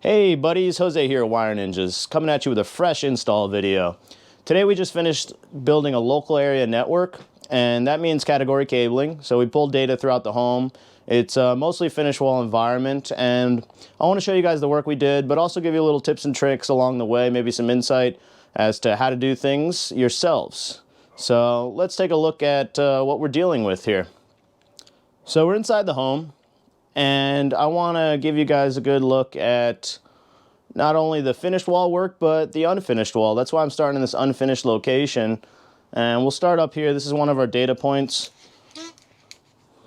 Hey buddies, Jose here at Wire Ninjas, coming at you with a fresh install video. Today we just finished building a local area network, and that means category cabling. So we pulled data throughout the home. It's a mostly finished wall environment, and I want to show you guys the work we did, but also give you a little tips and tricks along the way, maybe some insight as to how to do things yourselves. So let's take a look at what we're dealing with here. So we're inside the home, and I want to give you guys a good look at not only the finished wall work, but the unfinished wall. That's why I'm starting in this unfinished location. And we'll start up here. This is one of our data points.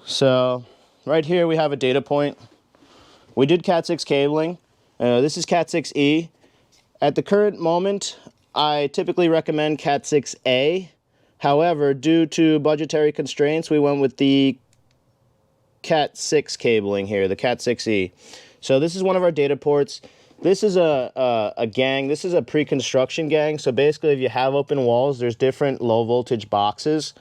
So right here we have a data point. We did Cat6 cabling. This is Cat6E. At the current moment, I typically recommend Cat6A. However, due to budgetary constraints, we went with the Cat6 cabling here, the Cat6E. So this is one of our data ports. This is a gang. This is a pre-construction gang. So basically, if you have open walls, there's different low voltage boxes.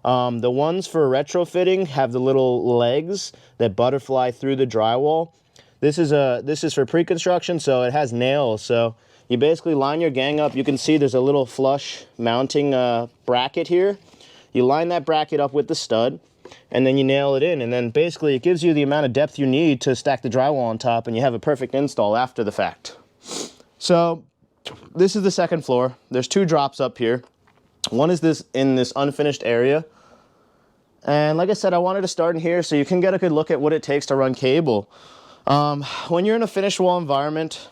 The ones for retrofitting have the little legs that butterfly through the drywall. This is for pre-construction, so it has nails. So you basically line your gang up. You can see there's a little flush mounting bracket here. You line that bracket up with the stud, and then you nail it in, and then basically it gives you the amount of depth you need to stack the drywall on top, and you have a perfect install after the fact. So this is the second floor. There's two drops up here. One is this in this unfinished area, and like I said, I wanted to start in here so you can get a good look at what it takes to run cable. When you're in a finished wall environment,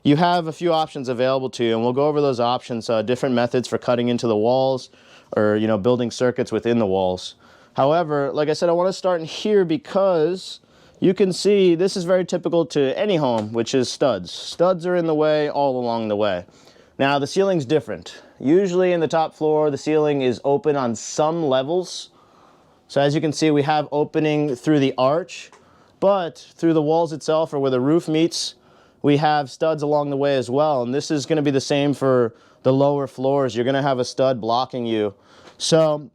you have a few options available to you, and we'll go over those options, different methods for cutting into the walls, or building circuits within the walls. However, like I said, I want to start in here because you can see this is very typical to any home, which is studs. Studs are in the way all along the way. Now, the ceiling's different. Usually in the top floor, the ceiling is open on some levels. So as you can see, we have opening through the arch, but through the walls itself, or where the roof meets, we have studs along the way as well. And this is going to be the same for the lower floors. You're going to have a stud blocking you. So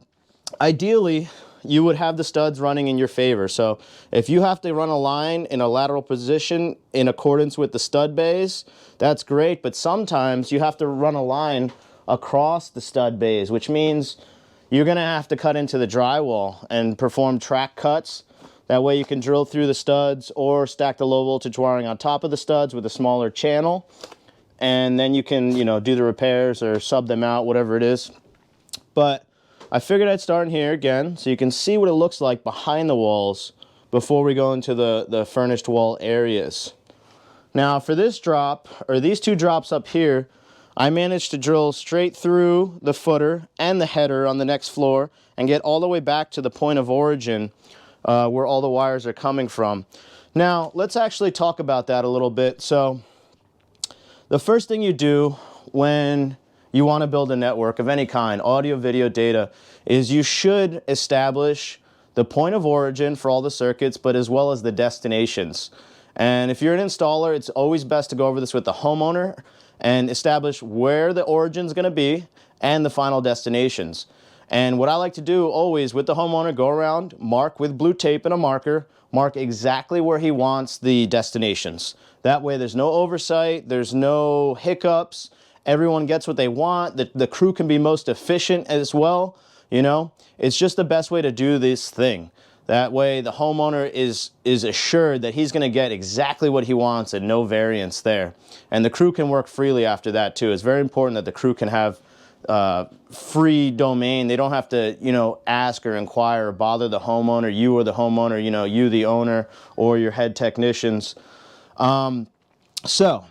ideally, you would have the studs running in your favor. So if you have to run a line in a lateral position in accordance with the stud bays, that's great. But sometimes you have to run a line across the stud bays, which means you're going to have to cut into the drywall and perform track cuts. That way you can drill through the studs or stack the low voltage wiring on top of the studs with a smaller channel. And then you can, do the repairs or sub them out, whatever it is. But I figured I'd start in here again so you can see what it looks like behind the walls before we go into the furnished wall areas. Now for this drop, or these two drops up here, I managed to drill straight through the footer and the header on the next floor and get all the way back to the point of origin where all the wires are coming from. Now let's actually talk about that a little bit. So the first thing you do when you want to build a network of any kind, audio, video, data, is you should establish the point of origin for all the circuits, but as well as the destinations. And if you're an installer, it's always best to go over this with the homeowner and establish where the origin is going to be and the final destinations. And what I like to do always with the homeowner, go around, mark with blue tape and a marker, mark exactly where he wants the destinations. That way there's no oversight, there's no hiccups. Everyone gets what they want. The crew can be most efficient as well. It's just the best way to do this thing. That way the homeowner is assured that he's going to get exactly what he wants and no variance there. And the crew can work freely after that too. It's very important that the crew can have free domain. They don't have to, ask or inquire or bother the homeowner, you or the homeowner, you the owner or your head technicians. So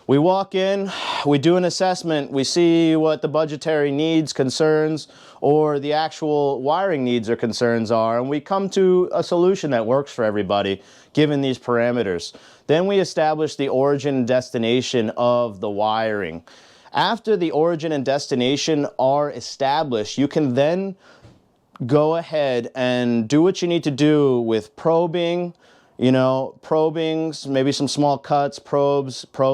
we walk in, we do an assessment, we see what the budgetary needs, concerns, or the actual wiring needs or concerns are, and we come to a solution that works for everybody, given these parameters. Then we establish the origin and destination of the wiring. After the origin and destination are established, you can then go ahead and do what you need to do with probing, probings, maybe some small cuts, probe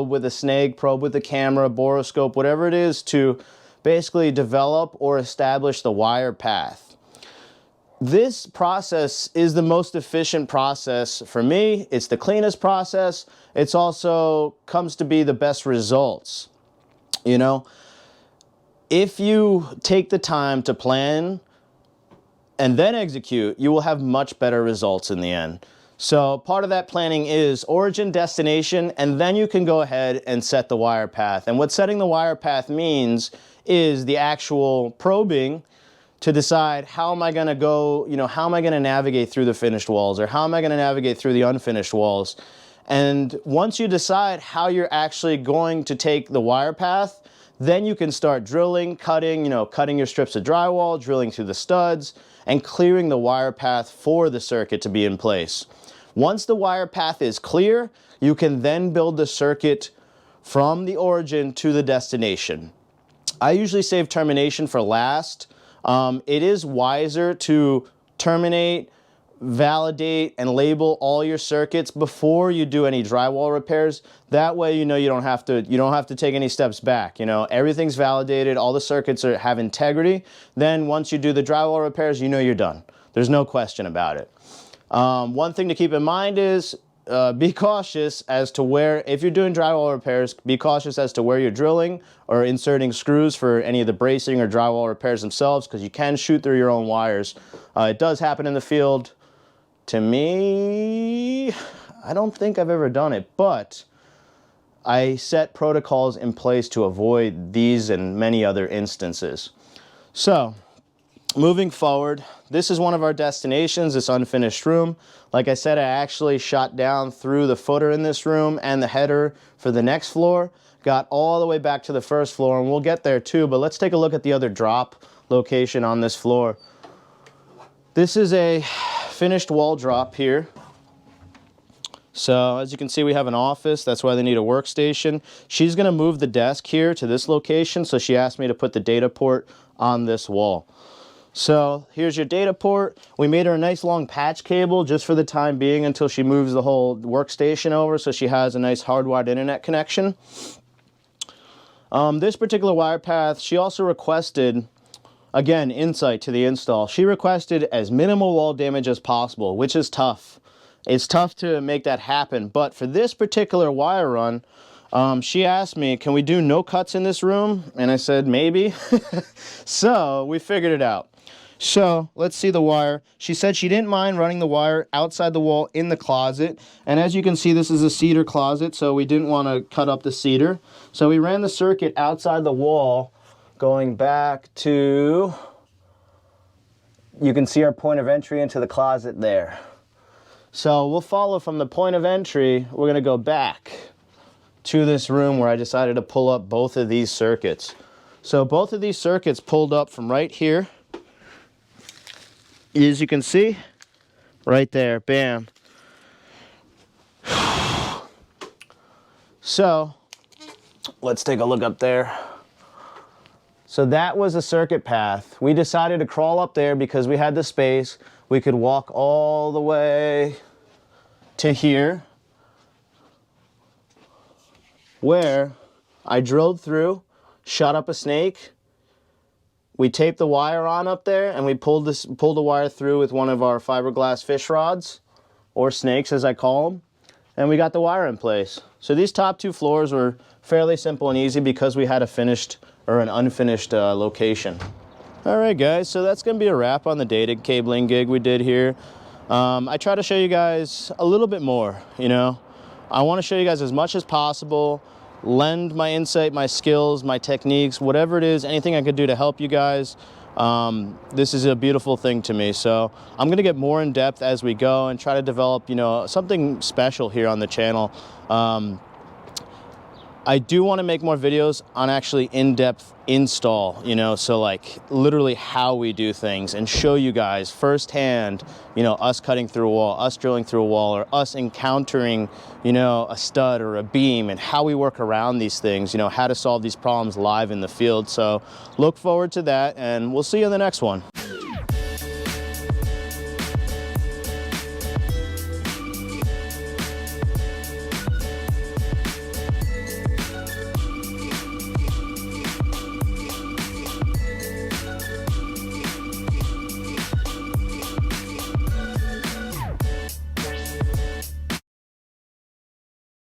with a snake, probe with a camera, borescope, whatever it is to basically develop or establish the wire path. This process is the most efficient process for me. It's the cleanest process. It's also comes to be the best results. You know, if you take the time to plan and then execute, you will have much better results in the end. So part of that planning is origin, destination, and then you can go ahead and set the wire path. And what setting the wire path means is the actual probing to decide how am I going to go, how am I going to navigate through the finished walls, or how am I going to navigate through the unfinished walls. And once you decide how you're actually going to take the wire path, then you can start drilling, cutting your strips of drywall, drilling through the studs, and clearing the wire path for the circuit to be in place. Once the wire path is clear, you can then build the circuit from the origin to the destination. I usually save termination for last. It is wiser to terminate, validate, and label all your circuits before you do any drywall repairs. That way, you don't have to take any steps back. Everything's validated, all the circuits have integrity. Then once you do the drywall repairs, you're done. There's no question about it. One thing to keep in mind is be cautious as to where, if you're doing drywall repairs, be cautious as to where you're drilling or inserting screws for any of the bracing or drywall repairs themselves, because you can shoot through your own wires. It does happen in the field. To me, I don't think I've ever done it, but I set protocols in place to avoid these and many other instances. So, moving forward, this is one of our destinations, this unfinished room. Like I said, I actually shot down through the footer in this room and the header for the next floor, got all the way back to the first floor, and we'll get there too, but let's take a look at the other drop location on this floor. This is a finished wall drop here. So as you can see, we have an office. That's why they need a workstation. She's going to move the desk here to this location, so she asked me to put the data port on this wall. So here's your data port. We made her a nice long patch cable just for the time being until she moves the whole workstation over, so she has a nice hardwired internet connection. This particular wire path, she also requested, again, insight to the install. She requested as minimal wall damage as possible, which is tough. It's tough to make that happen, but for this particular wire run, she asked me, can we do no cuts in this room? And I said, maybe. So we figured it out. So let's see the wire. She said she didn't mind running the wire outside the wall in the closet. And as you can see, this is a cedar closet, so we didn't want to cut up the cedar. So we ran the circuit outside the wall, going back to, you can see our point of entry into the closet there. So we'll follow from the point of entry. We're going to go back to this room where I decided to pull up both of these circuits. So both of these circuits pulled up from right here. As you can see, right there, bam. So let's take a look up there. So that was a circuit path. We decided to crawl up there because we had the space. We could walk all the way to here, where I drilled through, shot up a snake. We taped the wire on up there, and we pulled the wire through with one of our fiberglass fish rods, or snakes as I call them, and we got the wire in place. So these top two floors were fairly simple and easy because we had a finished or an unfinished location. All right, guys, so that's going to be a wrap on the data cabling gig we did here. I try to show you guys a little bit more, I want to show you guys as much as possible, lend my insight, my skills, my techniques, whatever it is, anything I could do to help you guys. This is a beautiful thing to me. So I'm going to get more in depth as we go and try to develop, something special here on the channel. I do want to make more videos on actually in-depth install, so like literally how we do things and show you guys firsthand, us cutting through a wall, us drilling through a wall, or us encountering, a stud or a beam and how we work around these things, how to solve these problems live in the field. So look forward to that, and we'll see you in the next one.